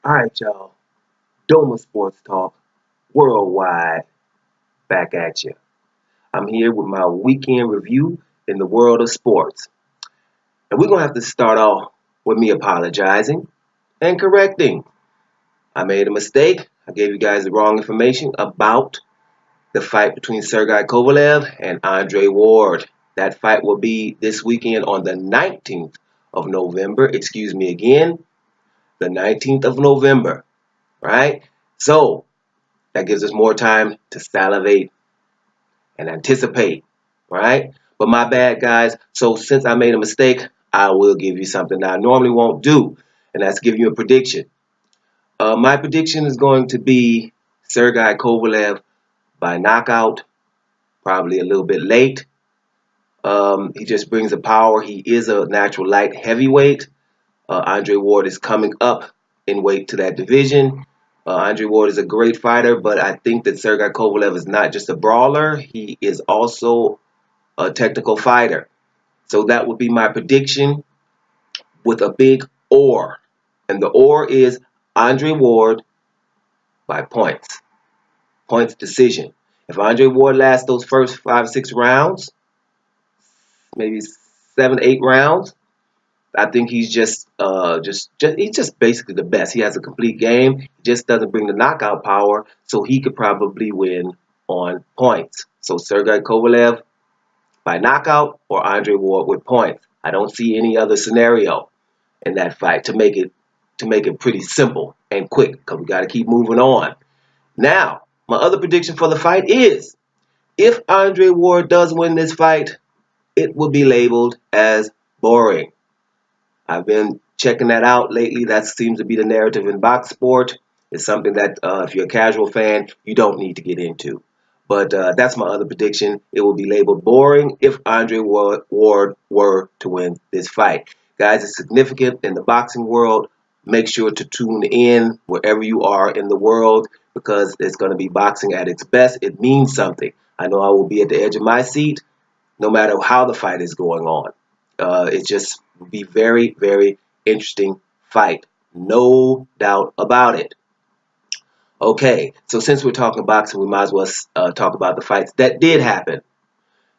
All right, y'all. Doma Sports Talk Worldwide back at you. I'm here with my weekend review in the world of sports. And we're going to have to start off with me apologizing and correcting. I made a mistake. I gave you guys the wrong information about the fight between Sergey Kovalev and Andre Ward. That fight will be this weekend on the 19th of November. Excuse me again, the 19th of November, right? So, that gives us more time to salivate and anticipate, right? But my bad, guys. So since I made a mistake, I will give you something that I normally won't do, and that's give you a prediction. My prediction is going to be Sergey Kovalev by knockout, probably a little bit late. He just brings the power. He is a natural light heavyweight. Andre Ward is coming up in weight to that division. Andre Ward is a great fighter, but I think that Sergey Kovalev is not just a brawler. He is also a technical fighter. So that would be my prediction with a big or. And the or is Andre Ward by points. Points decision. If Andre Ward lasts those first 5, 6 rounds, maybe 7, 8 rounds, I think he's he's just basically the best. He has a complete game. He just doesn't bring the knockout power, so he could probably win on points. So Sergey Kovalev by knockout or Andre Ward with points. I don't see any other scenario in that fight to make it pretty simple and quick because we got to keep moving on. Now, my other prediction for the fight is if Andre Ward does win this fight, it will be labeled as boring. I've been checking that out lately. That seems to be the narrative in box sport. It's something that if you're a casual fan, you don't need to get into. But that's my other prediction. It will be labeled boring if Andre Ward were to win this fight. Guys, it's significant in the boxing world. Make sure to tune in wherever you are in the world because it's going to be boxing at its best. It means something. I know I will be at the edge of my seat no matter how the fight is going on. It just will be very, very interesting fight. No doubt about it. Okay, so since we're talking boxing, we might as well talk about the fights that did happen.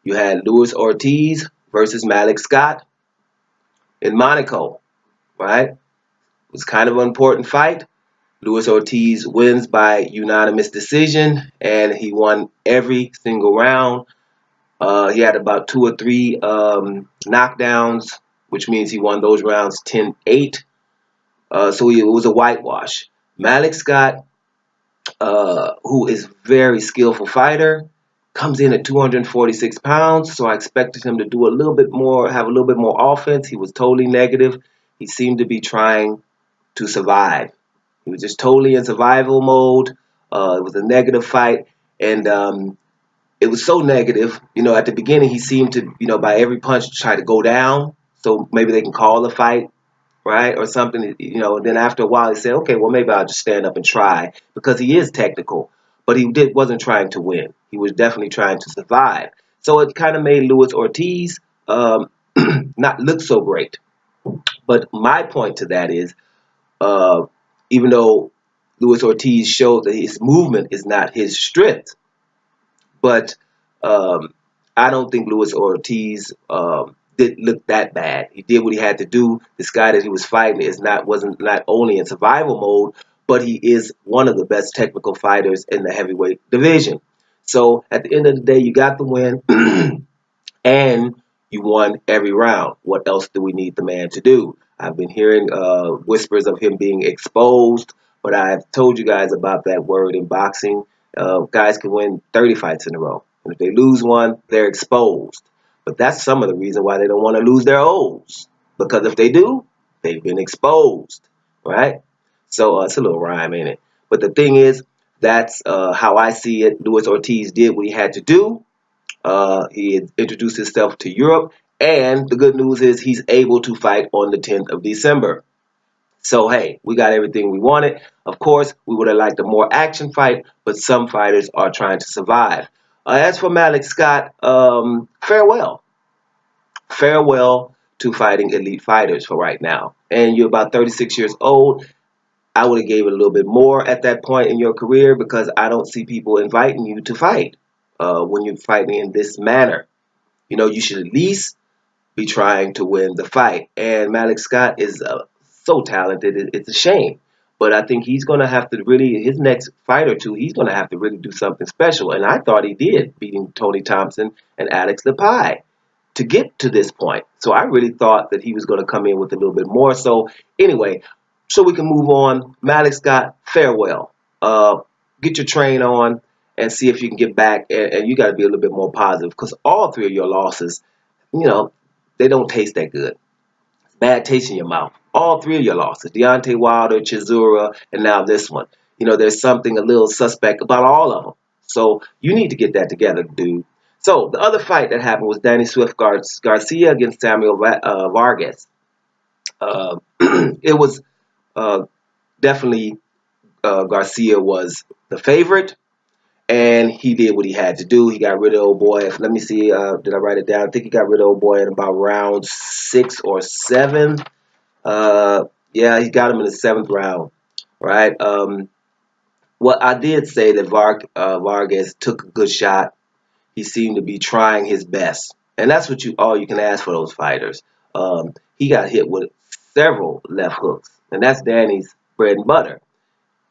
You had Luis Ortiz versus Malik Scott in Monaco, right? It was kind of an important fight. Luis Ortiz wins by unanimous decision, and he won every single round. He had about 2 or 3 knockdowns, which means he won those rounds 10-8. So it was a whitewash. Malik Scott, who is a very skillful fighter, comes in at 246 pounds. So I expected him to do a little bit more, have a little bit more offense. He was totally negative. He seemed to be trying to survive. He was just totally in survival mode. It was a negative fight. And it was so negative. At the beginning, he seemed to, by every punch, try to go down. So maybe they can call the fight, right, or something. Then after a while, he said, okay, well, maybe I'll just stand up and try because he is technical. But he wasn't trying to win. He was definitely trying to survive. So it kind of made Luis Ortiz not look so great. But my point to that is, uh, even though Luis Ortiz showed that his movement is not his strength, but um, I don't think Luis Ortiz did look that bad. He did what he had to do. This guy that he was fighting wasn't not only in survival mode, but he is one of the best technical fighters in the heavyweight division. So at the end of the day, you got the win, and you won every round. What else do we need the man to do? I've been hearing whispers of him being exposed, but I've told you guys about that word in boxing. Guys can win 30 fights in a row. And if they lose one, they're exposed. But that's some of the reason why they don't want to lose their O's. Because if they do, they've been exposed, right? So it's a little rhyme, ain't it? But the thing is, that's how I see it. Luis Ortiz did what he had to do. He introduced himself to Europe, and the good news is he's able to fight on the 10th of December. So, hey, we got everything we wanted. Of course, we would have liked a more action fight, but some fighters are trying to survive. As for Malik Scott, farewell. Farewell to fighting elite fighters for right now. And you're about 36 years old. I would have gave it a little bit more at that point in your career, because I don't see people inviting you to fight when you're fighting in this manner. You should at least be trying to win the fight. And Malik Scott is so talented, it's a shame. But I think he's going to have to really, his next fight or two, he's going to have to really do something special. And I thought he did, beating Tony Thompson and Alex Lepai to get to this point. So I really thought that he was going to come in with a little bit more. So anyway, so we can move on. Malik Scott, farewell. Get your train on and see if you can get back. And you got to be a little bit more positive, because all three of your losses, they don't taste that good. Bad taste in your mouth. All three of your losses, Deontay Wilder, Chisora, and now this one. There's something a little suspect about all of them. So you need to get that together, dude. So the other fight that happened was Danny Swift Garcia against Samuel Vargas. It was definitely Garcia was the favorite, and he did what he had to do. He got rid of old boy. Let me see. Did I write it down? I think he got rid of old boy in about round 6 or 7. Yeah, he got him in the 7th round, right? Well, I did say that Vargas took a good shot. He seemed to be trying his best, and that's all you can ask for those fighters. He got hit with several left hooks, and that's Danny's bread and butter.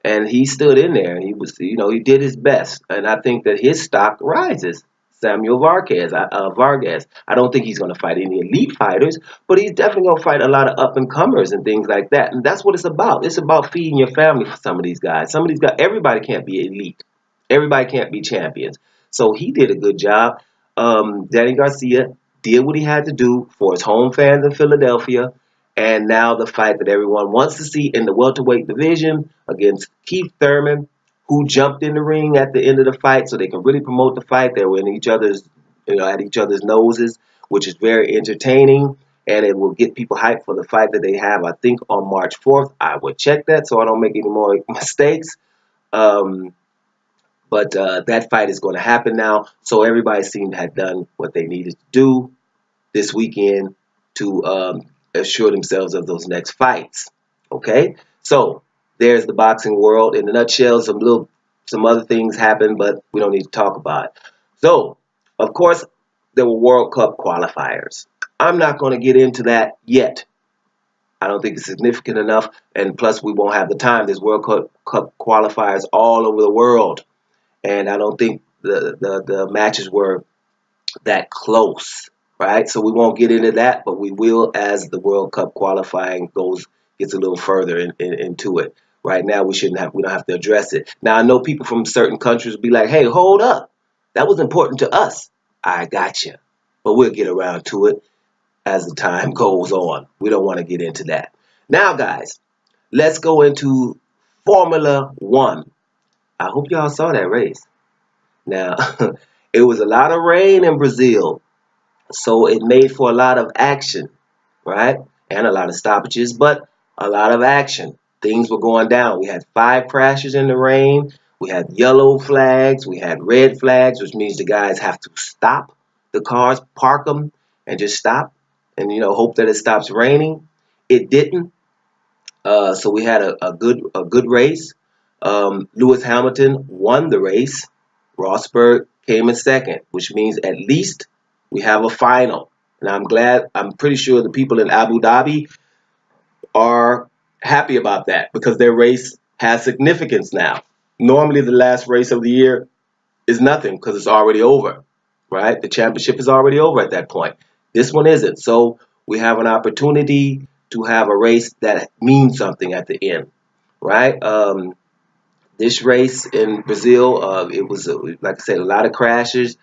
And he stood in there, and he did his best. And I think that his stock rises. Samuel Vargas. I don't think he's going to fight any elite fighters, but he's definitely going to fight a lot of up-and-comers and things like that. And that's what it's about. It's about feeding your family for some of these guys. Everybody can't be elite. Everybody can't be champions. So he did a good job. Danny Garcia did what he had to do for his home fans in Philadelphia. And now the fight that everyone wants to see in the welterweight division against Keith Thurman, who jumped in the ring at the end of the fight so they can really promote the fight. They were in at each other's noses, which is very entertaining, and it will get people hyped for the fight that they have, I think, on March 4th. I will check that so I don't make any more mistakes. But that fight is going to happen now. So everybody seemed to have done what they needed to do this weekend to assure themselves of those next fights. Okay? So there's the boxing world. In a nutshell, some other things happened, but we don't need to talk about it. So, of course, there were World Cup qualifiers. I'm not going to get into that yet. I don't think it's significant enough, and plus we won't have the time. There's World Cup qualifiers all over the world, and I don't think the matches were that close, right? So we won't get into that, but we will as the World Cup qualifying gets a little further into it. Right now, we don't have to address it. Now, I know people from certain countries will be like, hey, hold up. That was important to us. I got you. But we'll get around to it as the time goes on. We don't want to get into that. Now, guys, let's go into Formula One. I hope y'all saw that race. Now, it was a lot of rain in Brazil, so it made for a lot of action, right? And a lot of stoppages, but a lot of action. Things were going down. We had 5 crashes in the rain. We had yellow flags. We had red flags, which means the guys have to stop the cars, park them, and just stop and, hope that it stops raining. It didn't. So we had a good race. Lewis Hamilton won the race. Rosberg came in second, which means at least we have a final. And I'm pretty sure the people in Abu Dhabi are happy about that, because their race has significance now. Normally, the last race of the year is nothing because it's already over, right? The championship is already over at that point. This one isn't. So we have an opportunity to have a race that means something at the end, right? This race in Brazil, it was, like I said, a lot of crashes.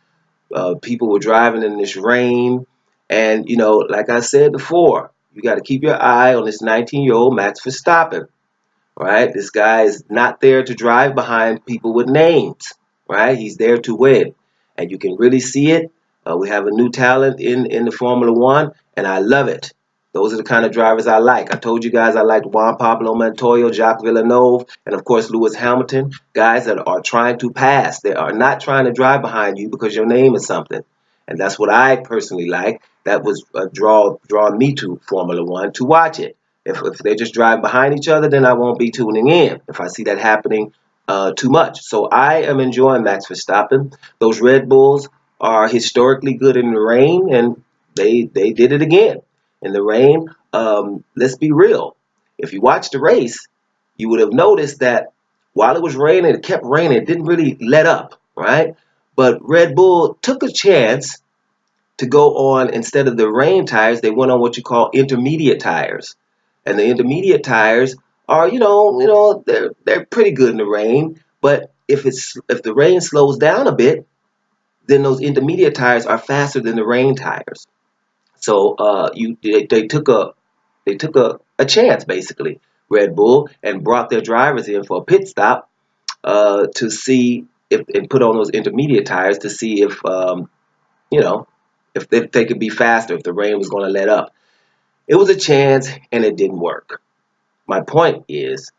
People were driving in this rain. And, like I said before, you got to keep your eye on this 19-year-old Max Verstappen, right? This guy is not there to drive behind people with names, right? He's there to win. And you can really see it. We have a new talent in the Formula One, and I love it. Those are the kind of drivers I like. I told you guys I liked Juan Pablo Montoya, Jacques Villeneuve, and of course Lewis Hamilton. Guys that are trying to pass. They are not trying to drive behind you because your name is something. And that's what I personally like. That was drawing me to Formula One to watch it. If they're just driving behind each other, then I won't be tuning in if I see that happening too much. So I am enjoying Max Verstappen. Those Red Bulls are historically good in the rain, and they did it again in the rain. Let's be real. If you watch the race, you would have noticed that while it was raining, it kept raining. It didn't really let up, right? But Red Bull took a chance to go on instead of the rain tires. They went on what you call intermediate tires, and the intermediate tires are, they're pretty good in the rain. But if the rain slows down a bit, then those intermediate tires are faster than the rain tires. So they took a chance basically, Red Bull, and brought their drivers in for a pit stop to see if and put on those intermediate tires to see if you know if they could be faster if the rain was going to let up. It was a chance and it didn't work. My point is,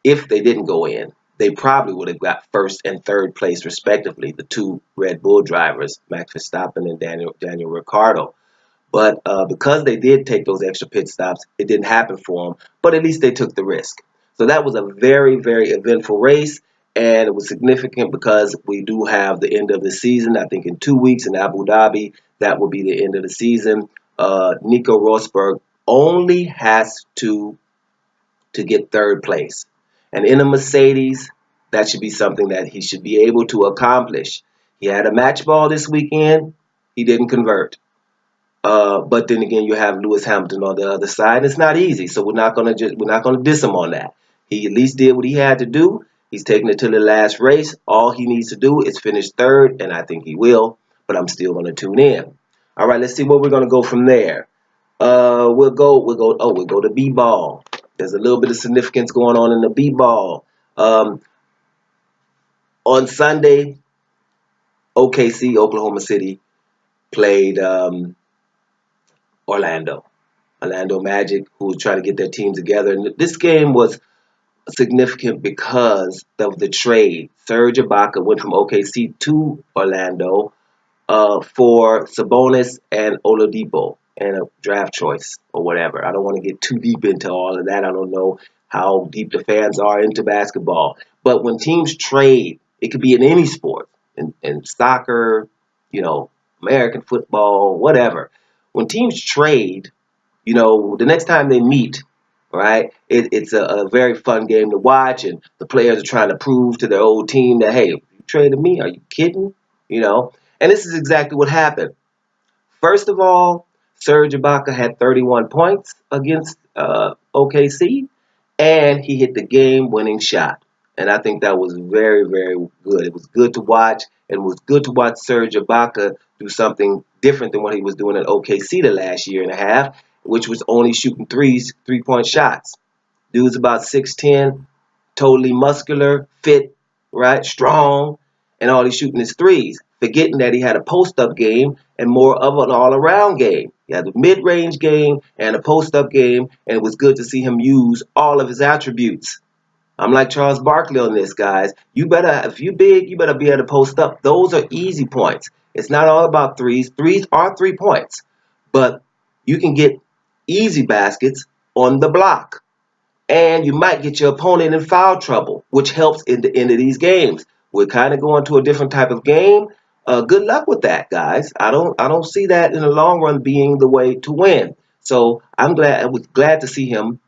if they didn't go in, they probably would have got first and third place respectively, the two Red Bull drivers, Max Verstappen and Daniel Ricciardo. But because they did take those extra pit stops, it didn't happen for them. But at least they took the risk. So that was a very, very eventful race. And it was significant because we do have the end of the season. I think in 2 weeks in Abu Dhabi, that will be the end of the season. Nico Rosberg only has to get third place. And in a Mercedes, that should be something that he should be able to accomplish. He had a match ball this weekend. He didn't convert. But then again, you have Lewis Hamilton on the other side. And it's not easy, so we're not gonna diss him on that. He at least did what he had to do. He's taking it to the last race. All he needs to do is finish third, and I think he will. But I'm still gonna tune in. All right, let's see where we're gonna go from there. We'll go to B-ball. There's a little bit of significance going on in the B-ball. On Sunday, OKC, Oklahoma City, played Orlando Magic, who was trying to get their team together. And this game was significant because of the trade. Serge Ibaka went from OKC to Orlando for Sabonis and Oladipo and a draft choice or whatever. I don't want to get too deep into all of that. I don't know how deep the fans are into basketball. But when teams trade, it could be in any sport, in soccer, American football, whatever. When teams trade, the next time they meet, right, it's a very fun game to watch, and the players are trying to prove to their old team that, hey, you traded me? Are you kidding? And this is exactly what happened. First of all, Serge Ibaka had 31 points against OKC, and he hit the game-winning shot. And I think that was very, very good. It was good to watch, and it was good to watch Serge Ibaka do something different than what he was doing at OKC the last year and a half, which was only shooting three-point shots. Dude's about 6'10", totally muscular, fit, right, strong, and all he's shooting is threes, forgetting that he had a post-up game and more of an all-around game. He had a mid-range game and a post-up game, and it was good to see him use all of his attributes. I'm like Charles Barkley on this, guys. If you're big, you better be able to post up. Those are easy points. It's not all about threes. Threes are 3 points, but you can get easy baskets on the block. And you might get your opponent in foul trouble, which helps in the end of these games. We're kind of going to a different type of game. Good luck with that, guys. I don't see that in the long run being the way to win. So I was glad to see him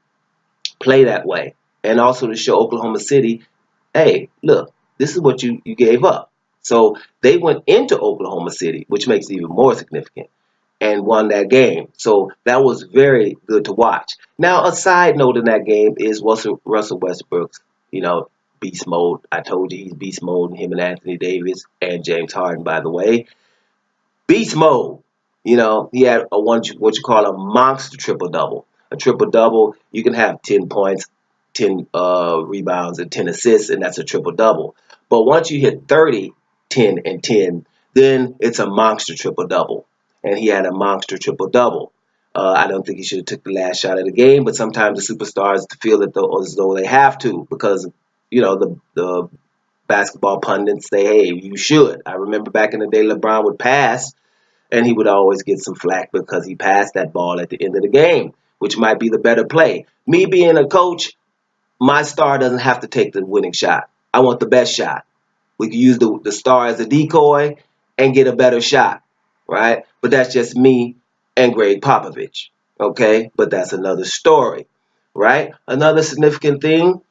play that way, and also to show Oklahoma City, hey, look, this is what you gave up. So they went into Oklahoma City, which makes it even more significant, and won that game. So that was very good to watch. Now, a side note in that game is Russell Westbrook's, beast mode. I told you he's beast mode, him and Anthony Davis and James Harden, by the way. Beast mode. He had what you call a monster triple-double. A triple-double, you can have 10 points, 10 rebounds, and 10 assists, and that's a triple-double. But once you hit 30, 10, and 10, then it's a monster triple-double. And he had a monster triple-double. I don't think he should have took the last shot of the game, but sometimes the superstars feel as though they have to because, the basketball pundits say, hey, you should. I remember back in the day, LeBron would pass, and he would always get some flack because he passed that ball at the end of the game. which might be the better play. Me being a coach, my star doesn't have to take the winning shot. I want the best shot. We can use the star as a decoy and get a better shot, right? But that's just me and Greg Popovich, okay? But that's another story, right? Another significant thing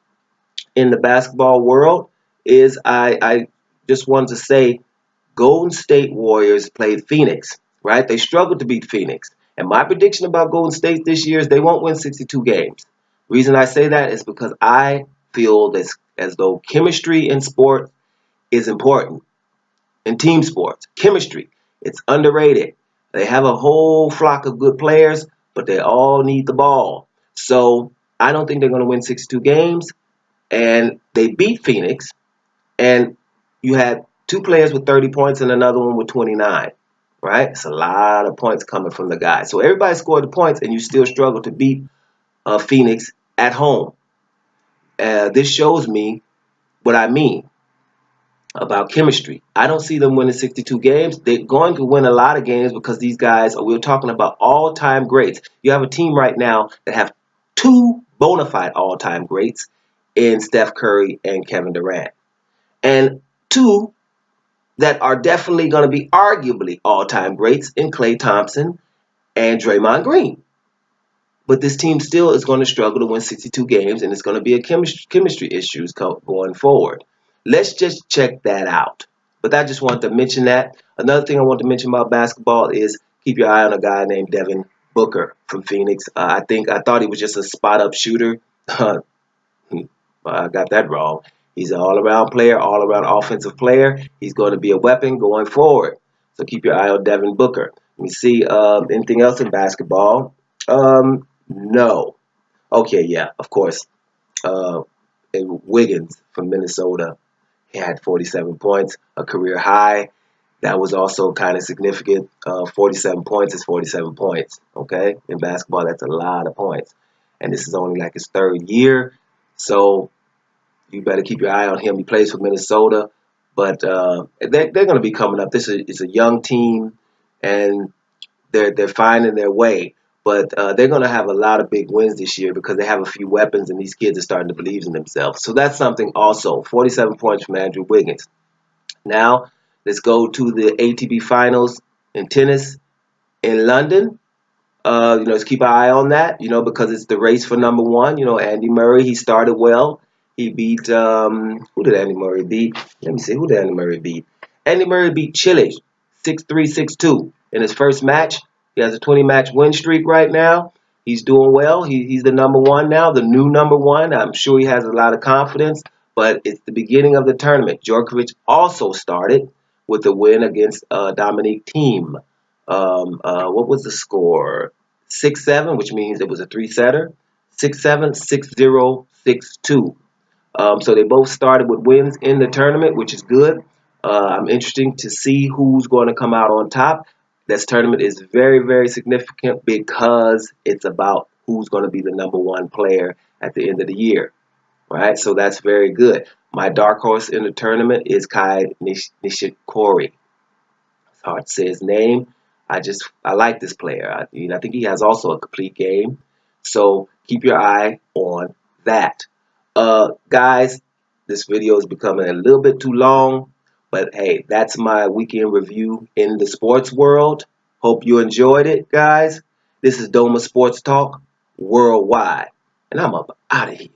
in the basketball world is I just wanted to say Golden State Warriors played Phoenix, right? They struggled to beat Phoenix. And my prediction about Golden State this year is they won't win 62 games. The reason I say that is because I feel this as though chemistry in sport is important. In team sports, chemistry, it's underrated. They have a whole flock of good players, but they all need the ball. So I don't think they're going to win 62 games. And they beat Phoenix, and you had two players with 30 points and another one with 29, right? It's a lot of points coming from the guy. So everybody scored the points, and you still struggle to beat Phoenix at home. This shows me what I mean about chemistry. I don't see them winning 62 games. They're going to win a lot of games because these guys, we're talking about all-time greats. You have a team right now that have two bona fide all-time greats in Steph Curry and Kevin Durant. And two that are definitely going to be arguably all-time greats in Klay Thompson and Draymond Green. But this team still is going to struggle to win 62 games, and it's going to be a chemistry issues going forward. Let's just check that out. But I just wanted to mention that. Another thing I want to mention about basketball is keep your eye on a guy named Devin Booker from Phoenix. I thought he was just a spot-up shooter. I got that wrong. He's an all-around player, all-around offensive player. He's going to be a weapon going forward. So keep your eye on Devin Booker. Let me see anything else in basketball. No. Okay, yeah, of course. Wiggins from Minnesota, he had 47 points, a career high. That was also kind of significant. 47 points is 47 points, okay? In basketball, that's a lot of points. And this is only like his third year. So you better keep your eye on him. He plays for Minnesota. But they're going to be coming up. This is a young team, and they're finding their way. But they're going to have a lot of big wins this year because they have a few weapons, and these kids are starting to believe in themselves. So that's something also. 47 points from Andrew Wiggins. Now, let's go to the ATP Finals in tennis in London. Let's keep an eye on that, because it's the race for number one. Andy Murray, he started well. He beat, who did Andy Murray beat? Let me see, who did Andy Murray beat? Andy Murray beat Chile 6-3, 6-2 in his first match. He has a 20-match win streak right now. He's doing well. He's the number one now, the new number one. I'm sure he has a lot of confidence, but it's the beginning of the tournament. Djokovic also started with a win against Dominic Thiem. What was the score? 6-7, which means it was a three-setter. 6-7, 6-0, 6-2. So they both started with wins in the tournament, which is good. I'm interested to see who's going to come out on top. This tournament is very, very significant because it's about who's going to be the number one player at the end of the year. Right? So that's very good. My dark horse in the tournament is Kai Nishikori. It's hard to say his name. I like this player. I think he has also a complete game. So keep your eye on that. Guys, this video is becoming a little bit too long, but hey, that's my weekend review in the sports world. Hope you enjoyed it, guys. This is Doma Sports Talk Worldwide, and I'm up out of here.